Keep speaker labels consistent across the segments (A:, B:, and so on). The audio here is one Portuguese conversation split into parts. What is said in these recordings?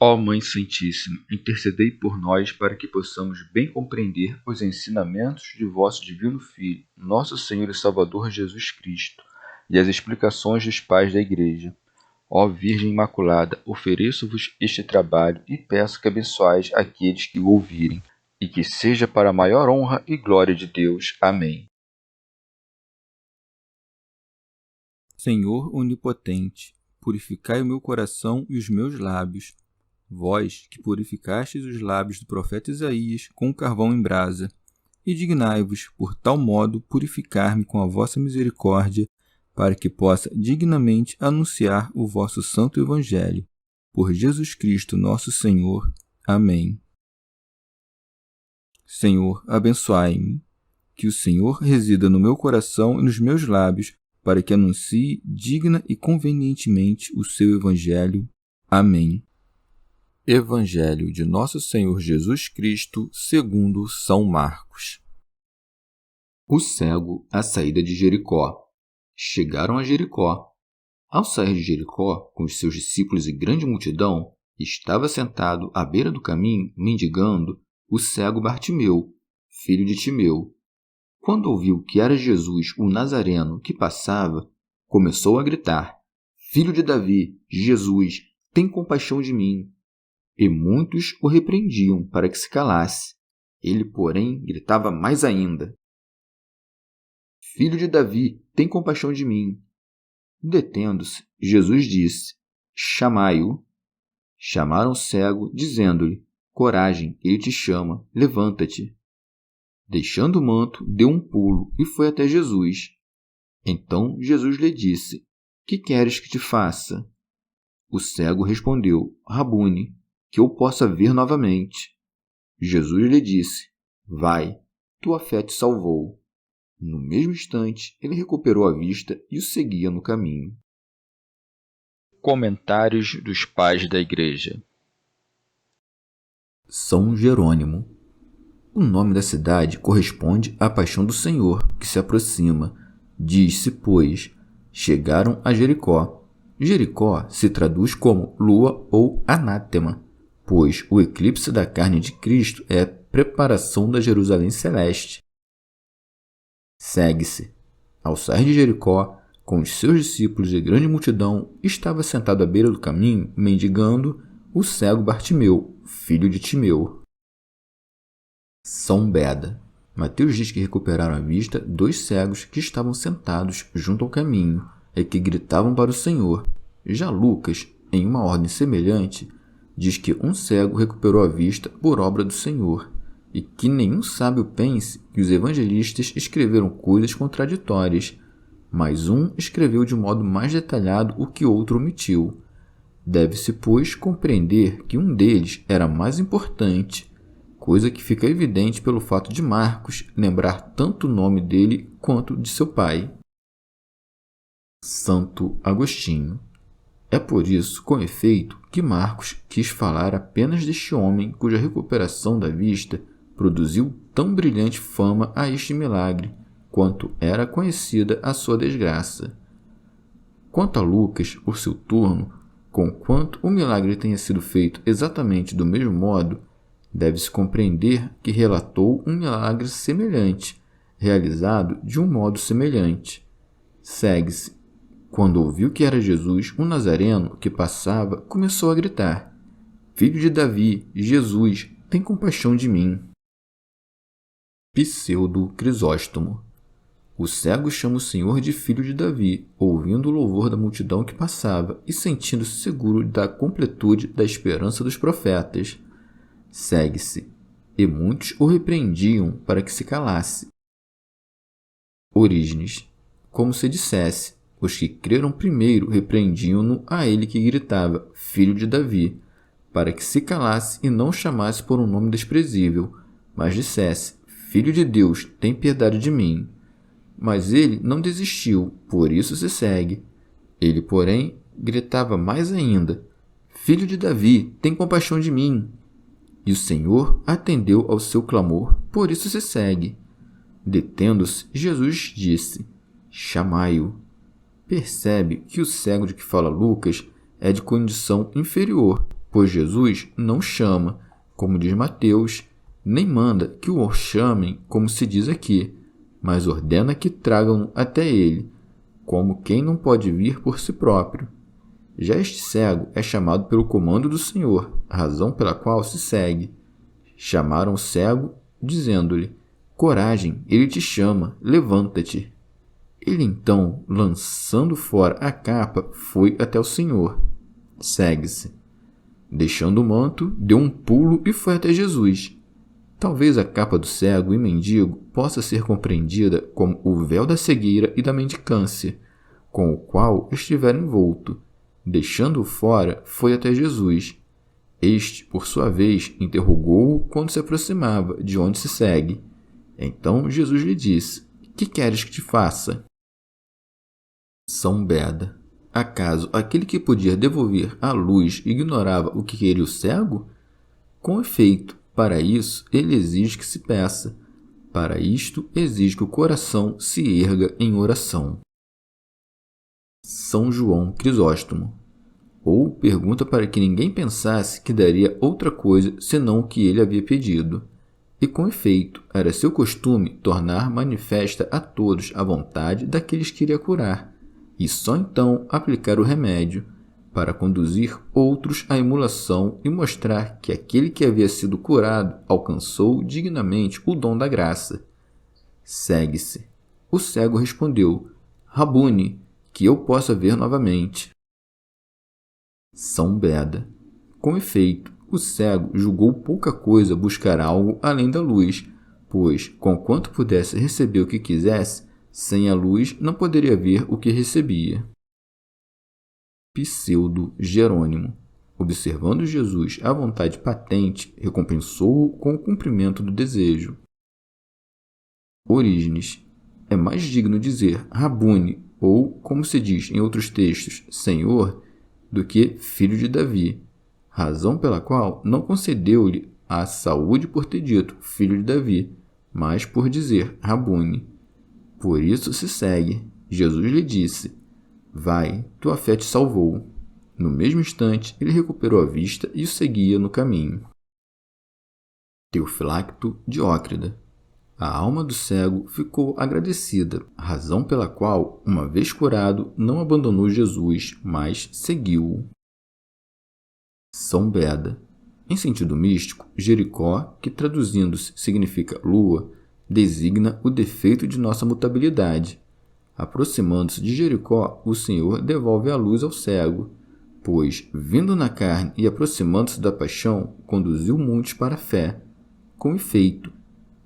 A: Ó Mãe Santíssima, intercedei por nós para que possamos bem compreender os ensinamentos de vosso Divino Filho, nosso Senhor e Salvador Jesus Cristo, e as explicações dos pais da Igreja. Ó Virgem Imaculada, ofereço-vos este trabalho e peço que abençoais aqueles que o ouvirem, e que seja para a maior honra e glória de Deus. Amém.
B: Senhor onipotente, purificai o meu coração e os meus lábios. Vós, que purificastes os lábios do profeta Isaías com carvão em brasa, e dignai-vos, por tal modo, purificar-me com a vossa misericórdia, para que possa dignamente anunciar o vosso santo Evangelho. Por Jesus Cristo nosso Senhor. Amém. Senhor, abençoai-me. Que o Senhor resida no meu coração e nos meus lábios, para que anuncie digna e convenientemente o seu Evangelho. Amém. Evangelho de Nosso Senhor Jesus Cristo, segundo São Marcos. O cego à saída de Jericó. Chegaram a Jericó. Ao sair de Jericó, com os seus discípulos e grande multidão, estava sentado à beira do caminho, mendigando, o cego Bartimeu, filho de Timeu. Quando ouviu que era Jesus, o Nazareno, que passava, começou a gritar: Filho de Davi, Jesus, tem compaixão de mim. E muitos o repreendiam para que se calasse. Ele, porém, gritava mais ainda: Filho de Davi, tem compaixão de mim. Detendo-se, Jesus disse: Chamai-o. Chamaram o cego, dizendo-lhe: Coragem, ele te chama, levanta-te. Deixando o manto, deu um pulo e foi até Jesus. Então Jesus lhe disse: Que queres que te faça? O cego respondeu: Rabune, que eu possa ver novamente. Jesus lhe disse: Vai, tua fé te salvou. No mesmo instante, ele recuperou a vista e o seguia no caminho.
A: Comentários dos Pais da Igreja.
B: São Jerônimo. O nome da cidade corresponde à paixão do Senhor, que se aproxima. Diz-se, pois, chegaram a Jericó. Jericó se traduz como lua ou anátema, pois o eclipse da carne de Cristo é a preparação da Jerusalém celeste. Segue-se. Ao sair de Jericó, com os seus discípulos e grande multidão, estava sentado à beira do caminho, mendigando, o cego Bartimeu, filho de Timeu. São Beda. Mateus diz que recuperaram a vista 2 cegos que estavam sentados junto ao caminho e que gritavam para o Senhor. Já Lucas, em uma ordem semelhante, diz que um cego recuperou a vista por obra do Senhor, e que nenhum sábio pense que os evangelistas escreveram coisas contraditórias, mas um escreveu de modo mais detalhado o que outro omitiu. Deve-se, pois, compreender que um deles era mais importante, coisa que fica evidente pelo fato de Marcos lembrar tanto o nome dele quanto de seu pai. Santo Agostinho. É por isso, com efeito, que Marcos quis falar apenas deste homem cuja recuperação da vista produziu tão brilhante fama a este milagre, quanto era conhecida a sua desgraça. Quanto a Lucas, por seu turno, conquanto o milagre tenha sido feito exatamente do mesmo modo, deve-se compreender que relatou um milagre semelhante, realizado de um modo semelhante. Segue-se. Quando ouviu que era Jesus, um nazareno, que passava, começou a gritar: Filho de Davi, Jesus, tem compaixão de mim. Pseudo Crisóstomo. O cego chama o Senhor de Filho de Davi, ouvindo o louvor da multidão que passava e sentindo-se seguro da completude da esperança dos profetas. Segue-se. E muitos o repreendiam para que se calasse. Orígenes. Como se dissesse: os que creram primeiro repreendiam-no a ele que gritava, Filho de Davi, para que se calasse e não chamasse por um nome desprezível, mas dissesse, Filho de Deus, tem piedade de mim. Mas ele não desistiu, por isso se segue. Ele, porém, gritava mais ainda, Filho de Davi, tem compaixão de mim. E o Senhor atendeu ao seu clamor, por isso se segue. Detendo-se, Jesus disse, chamai-o. Percebe que o cego de que fala Lucas é de condição inferior, pois Jesus não chama, como diz Mateus, nem manda que o chamem, como se diz aqui, mas ordena que tragam até ele, como quem não pode vir por si próprio. Já este cego é chamado pelo comando do Senhor, razão pela qual se segue. Chamaram o cego, dizendo-lhe: coragem, ele te chama, levanta-te. Ele então, lançando fora a capa, foi até o Senhor. Segue-se. Deixando o manto, deu um pulo e foi até Jesus. Talvez a capa do cego e mendigo possa ser compreendida como o véu da cegueira e da mendicância, com o qual estivera envolto. Deixando-o fora, foi até Jesus. Este, por sua vez, interrogou-o quando se aproximava de onde se segue. Então Jesus lhe disse: que queres que te faça? São Beda. Acaso aquele que podia devolver a luz ignorava o que queria o cego? Com efeito, para isso ele exige que se peça. Para isto exige que o coração se erga em oração. São João Crisóstomo. Ou pergunta para que ninguém pensasse que daria outra coisa senão o que ele havia pedido. E com efeito, era seu costume tornar manifesta a todos a vontade daqueles que iria curar, e só então aplicar o remédio, para conduzir outros à emulação e mostrar que aquele que havia sido curado alcançou dignamente o dom da graça. Segue-se. O cego respondeu: Rabune, que eu possa ver novamente. São Beda. Com efeito, o cego julgou pouca coisa buscar algo além da luz, pois, conquanto pudesse receber o que quisesse, sem a luz não poderia ver o que recebia. Pseudo Jerônimo. Observando Jesus à vontade patente, recompensou-o com o cumprimento do desejo. Orígenes. É mais digno dizer Rabune, ou, como se diz em outros textos, Senhor, do que filho de Davi, razão pela qual não concedeu-lhe a saúde por ter dito filho de Davi, mas por dizer Rabune. Por isso se segue. Jesus lhe disse: vai, tua fé te salvou. No mesmo instante, ele recuperou a vista e o seguia no caminho. Teofilacto Diócrida. A alma do cego ficou agradecida, razão pela qual, uma vez curado, não abandonou Jesus, mas seguiu-o. São Beda. Em sentido místico, Jericó, que traduzindo-se significa lua, designa o defeito de nossa mutabilidade. Aproximando-se de Jericó, o Senhor devolve a luz ao cego, pois, vindo na carne e aproximando-se da paixão, conduziu muitos para a fé. Com efeito,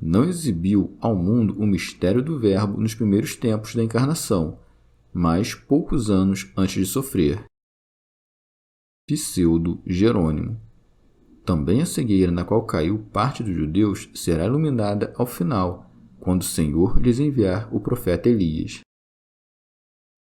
B: não exibiu ao mundo o mistério do Verbo nos primeiros tempos da encarnação, mas poucos anos antes de sofrer. Pseudo Jerônimo. Também a cegueira na qual caiu parte dos judeus será iluminada ao final, quando o Senhor lhes enviar o profeta Elias.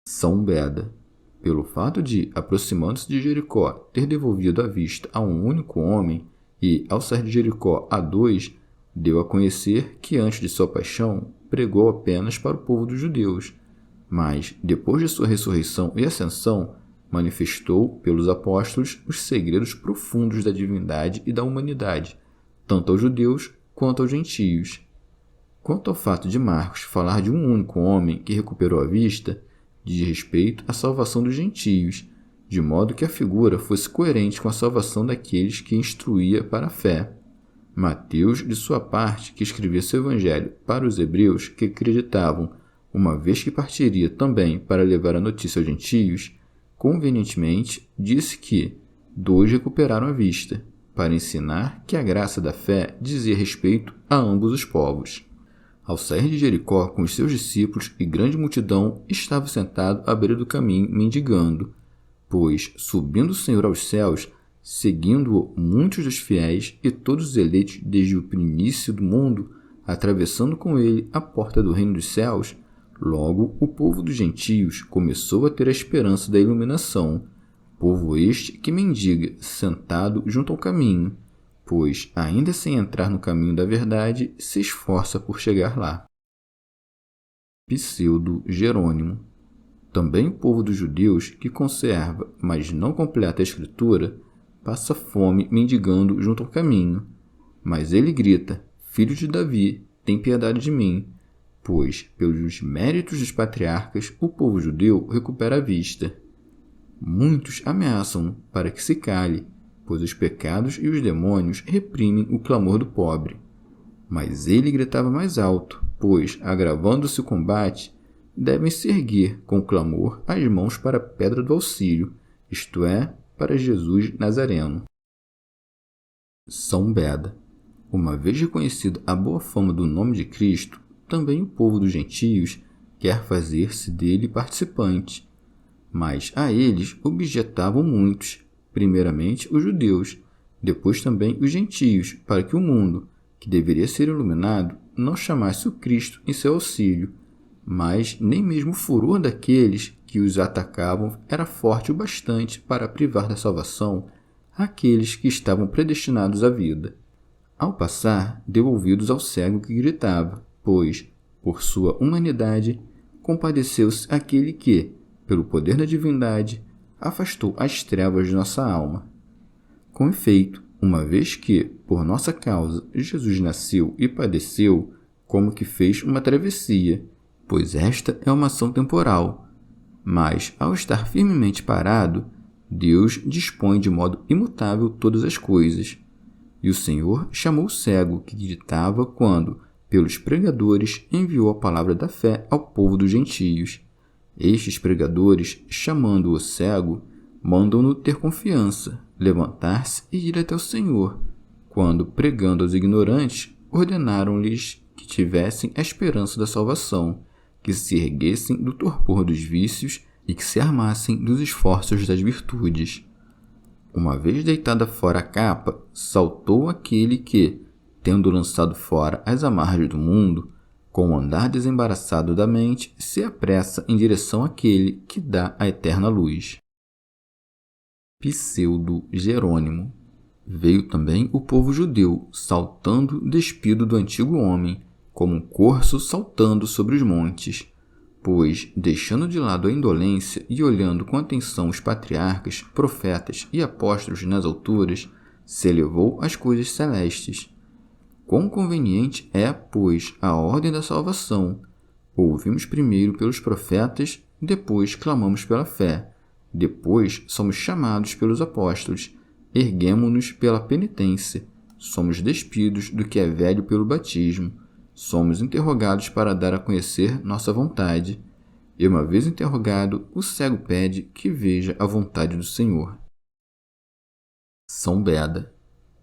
B: São Beda. Pelo fato de, aproximando-se de Jericó, ter devolvido a vista a um único homem e, ao sair de Jericó, a dois, deu a conhecer que, antes de sua paixão, pregou apenas para o povo dos judeus, mas, depois de sua ressurreição e ascensão, manifestou pelos apóstolos os segredos profundos da divindade e da humanidade, tanto aos judeus quanto aos gentios. Quanto ao fato de Marcos falar de um único homem que recuperou a vista, diz respeito à salvação dos gentios, de modo que a figura fosse coerente com a salvação daqueles que instruía para a fé. Mateus, de sua parte, que escrevia seu evangelho para os hebreus que acreditavam, uma vez que partiria também para levar a notícia aos gentios, convenientemente disse que dois recuperaram a vista, para ensinar que a graça da fé dizia respeito a ambos os povos. Ao sair de Jericó com os seus discípulos e grande multidão, estava sentado à beira do caminho mendigando, pois, subindo o Senhor aos céus, seguindo-o muitos dos fiéis e todos os eleitos desde o início do mundo, atravessando com ele a porta do reino dos céus, logo o povo dos gentios começou a ter a esperança da iluminação, povo este que mendiga, sentado junto ao caminho, pois, ainda sem entrar no caminho da verdade, se esforça por chegar lá. Pseudo Jerônimo. Também o povo dos judeus, que conserva, mas não completa a Escritura, passa fome mendigando junto ao caminho. Mas ele grita: Filho de Davi, tem piedade de mim. Pois, pelos méritos dos patriarcas, o povo judeu recupera a vista. Muitos ameaçam-no para que se cale, pois os pecados e os demônios reprimem o clamor do pobre. Mas ele gritava mais alto, pois, agravando-se o combate, devem-se erguer com clamor as mãos para a pedra do auxílio, isto é, para Jesus Nazareno. São Beda. Uma vez reconhecida a boa fama do nome de Cristo, também o povo dos gentios quer fazer-se dele participante. Mas a eles objetavam muitos, primeiramente os judeus, depois também os gentios, para que o mundo, que deveria ser iluminado, não chamasse o Cristo em seu auxílio. Mas nem mesmo o furor daqueles que os atacavam era forte o bastante para privar da salvação aqueles que estavam predestinados à vida. Ao passar, deu ouvidos ao cego que gritava, pois, por sua humanidade, compadeceu-se aquele que, pelo poder da divindade, afastou as trevas de nossa alma. Com efeito, uma vez que, por nossa causa, Jesus nasceu e padeceu, como que fez uma travessia, pois esta é uma ação temporal. Mas, ao estar firmemente parado, Deus dispõe de modo imutável todas as coisas. E o Senhor chamou o cego que gritava quando, pelos pregadores, enviou a palavra da fé ao povo dos gentios. Estes pregadores, chamando-o cego, mandam-no ter confiança, levantar-se e ir até o Senhor, quando, pregando aos ignorantes, ordenaram-lhes que tivessem a esperança da salvação, que se erguessem do torpor dos vícios e que se armassem dos esforços das virtudes. Uma vez deitada fora a capa, saltou aquele que, tendo lançado fora as amarras do mundo, com o andar desembaraçado da mente, se apressa em direção àquele que dá a eterna luz. Pseudo-Jerônimo. Veio também o povo judeu, saltando despido do antigo homem, como um corço saltando sobre os montes. Pois, deixando de lado a indolência e olhando com atenção os patriarcas, profetas e apóstolos nas alturas, se elevou às coisas celestes. Quão conveniente é, pois, a ordem da salvação. Ouvimos primeiro pelos profetas, depois clamamos pela fé, depois somos chamados pelos apóstolos, erguemo-nos pela penitência, somos despidos do que é velho pelo batismo, somos interrogados para dar a conhecer nossa vontade. E uma vez interrogado, o cego pede que veja a vontade do Senhor. São Beda.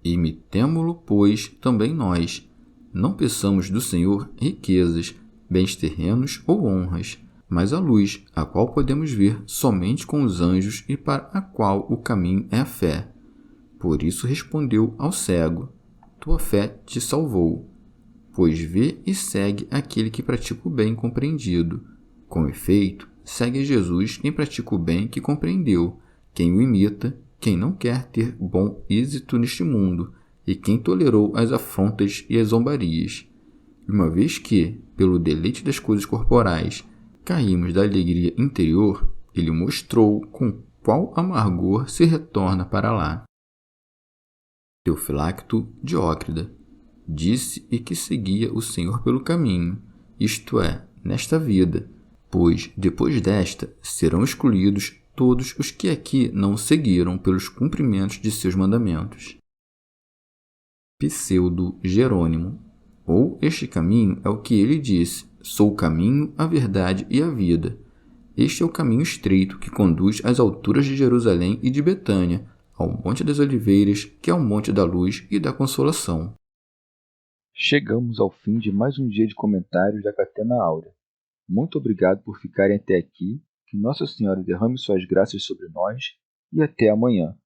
B: Imitemo-lo, pois, também nós. Não peçamos do Senhor riquezas, bens terrenos ou honras, mas a luz, a qual podemos ver somente com os anjos e para a qual o caminho é a fé. Por isso respondeu ao cego: Tua fé te salvou. Pois vê e segue aquele que pratica o bem compreendido. Com efeito, segue a Jesus quem pratica o bem que compreendeu, quem o imita, quem não quer ter bom êxito neste mundo, e quem tolerou as afrontas e as zombarias. E uma vez que, pelo deleite das coisas corporais, caímos da alegria interior, ele mostrou com qual amargor se retorna para lá. Teofilacto Diócrida. Disse e que seguia o Senhor pelo caminho, isto é, nesta vida, pois, depois desta, serão excluídos todos os que aqui não o seguiram pelos cumprimentos de seus mandamentos. Pseudo-Jerônimo. Ou este caminho é o que ele disse: sou o caminho, a verdade e a vida. Este é o caminho estreito que conduz às alturas de Jerusalém e de Betânia, ao Monte das Oliveiras, que é o Monte da Luz e da Consolação.
A: Chegamos ao fim de mais um dia de comentários da Catena Áurea. Muito obrigado por ficarem até aqui, que Nossa Senhora derrame suas graças sobre nós e até amanhã.